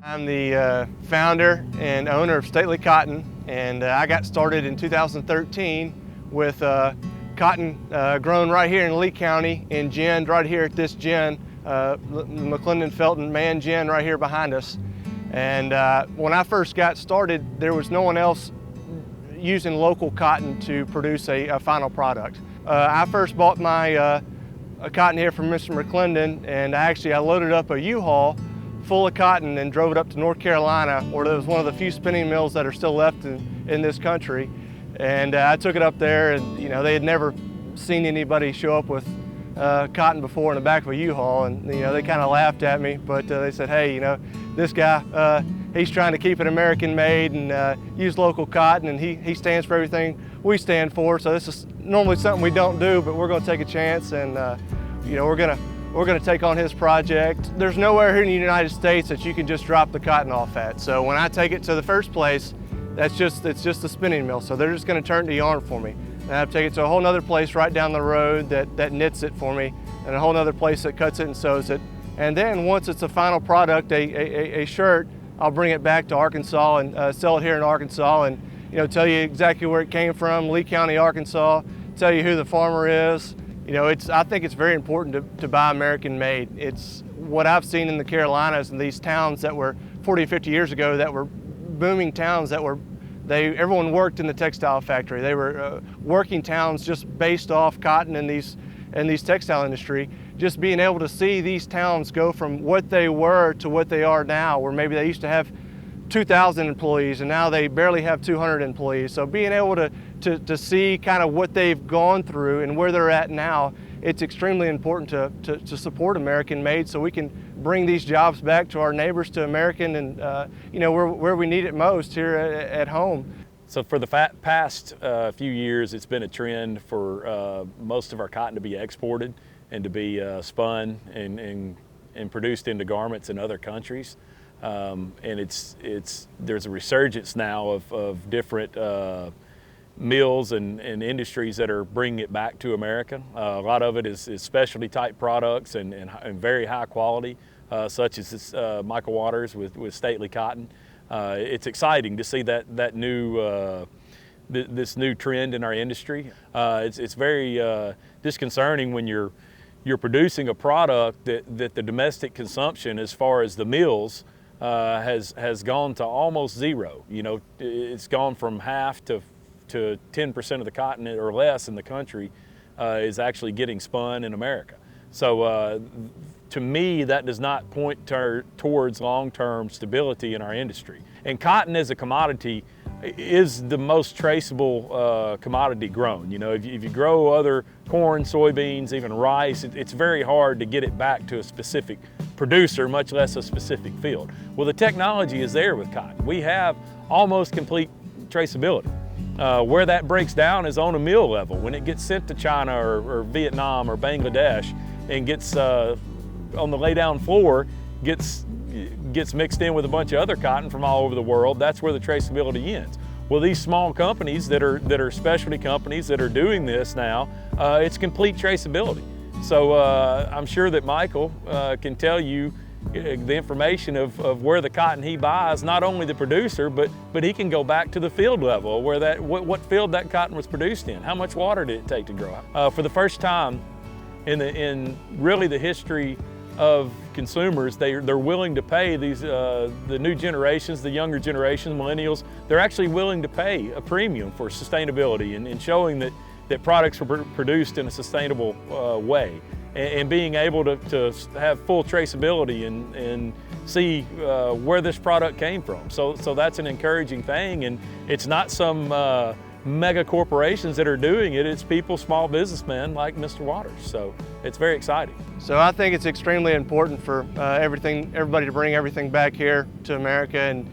I'm the founder and owner of Stately Cotton, and I got started in 2013 with cotton grown right here in Lee County in gin, right here at this gin, McClendon Felton Man Gin right here behind us. And when I first got started, there was no one else using local cotton to produce a final product. I first bought my cotton here from Mr. McClendon, and I loaded up a U-Haul full of cotton and drove it up to North Carolina, where it was one of the few spinning mills that are still left in this country. And I took it up there, and they had never seen anybody show up with cotton before in the back of a U-Haul, and they kind of laughed at me, but they said, hey, this guy, he's trying to keep it American made and use local cotton, and he stands for everything we stand for. So this is normally something we don't do, but we're going to take a chance, and we're going to take on his project. There's nowhere here in the United States that you can just drop the cotton off at. So when I take it to the first place, it's just a spinning mill. So they're just going to turn it to yarn for me. And I have to take it to a whole nother place right down the road that knits it for me, and a whole nother place that cuts it and sews it. And then once it's a final product, a shirt, I'll bring it back to Arkansas and sell it here in Arkansas, and tell you exactly where it came from, Lee County, Arkansas, tell you who the farmer is. I think it's very important to buy American made. It's what I've seen in the Carolinas and these towns that were 40 or 50 years ago that were booming towns that everyone worked in the textile factory. They were working towns just based off cotton and these textile industry. Just being able to see these towns go from what they were to what they are now, where maybe they used to have 2,000 employees and now they barely have 200 employees. So being able to see kind of what they've gone through and where they're at now, it's extremely important to support American made, so we can bring these jobs back to our neighbors, to American, and where we need it most here at home. So for the past few years, it's been a trend for most of our cotton to be exported and to be spun and produced into garments in other countries. And there's a resurgence now of different mills and industries that are bringing it back to America. A lot of it is specialty type products and very high quality, such as this Michael Waters with Stately Cotton. It's exciting to see that new this new trend in our industry. It's very disconcerting when you're producing a product that the domestic consumption, as far as the mills, has gone to almost zero. It's gone from half to 10% of the cotton or less in the country is actually getting spun in America. So to me, that does not point towards long-term stability in our industry. And cotton as a commodity is the most traceable commodity grown. If you grow other corn, soybeans, even rice, it's very hard to get it back to a specific producer, much less a specific field. Well, the technology is there with cotton. We have almost complete traceability. Where that breaks down is on a mill level. When it gets sent to China or Vietnam or Bangladesh and gets on the laydown floor, gets mixed in with a bunch of other cotton from all over the world, that's where the traceability ends. Well, these small companies that are specialty companies that are doing this now, it's complete traceability. So I'm sure that Michael can tell you the information of where the cotton he buys, not only the producer, but he can go back to the field level, where what field that cotton was produced in, how much water did it take to grow up. For the first time in really the history of consumers, they're willing to pay the new generations, the younger generations, millennials, they're actually willing to pay a premium for sustainability and showing that products were produced in a sustainable way, and being able to have full traceability and see where this product came from. So that's an encouraging thing, and it's not some mega corporations that are doing it, it's people, small businessmen like Mr. Waters. So it's very exciting. So I think it's extremely important for everybody to bring everything back here to America, and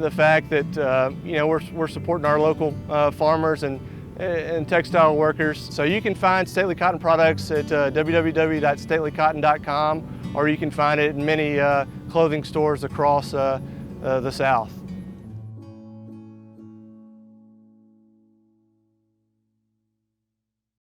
the fact that we're supporting our local farmers and textile workers. So you can find Stately Cotton products at www.statelycotton.com, or you can find it in many clothing stores across the South.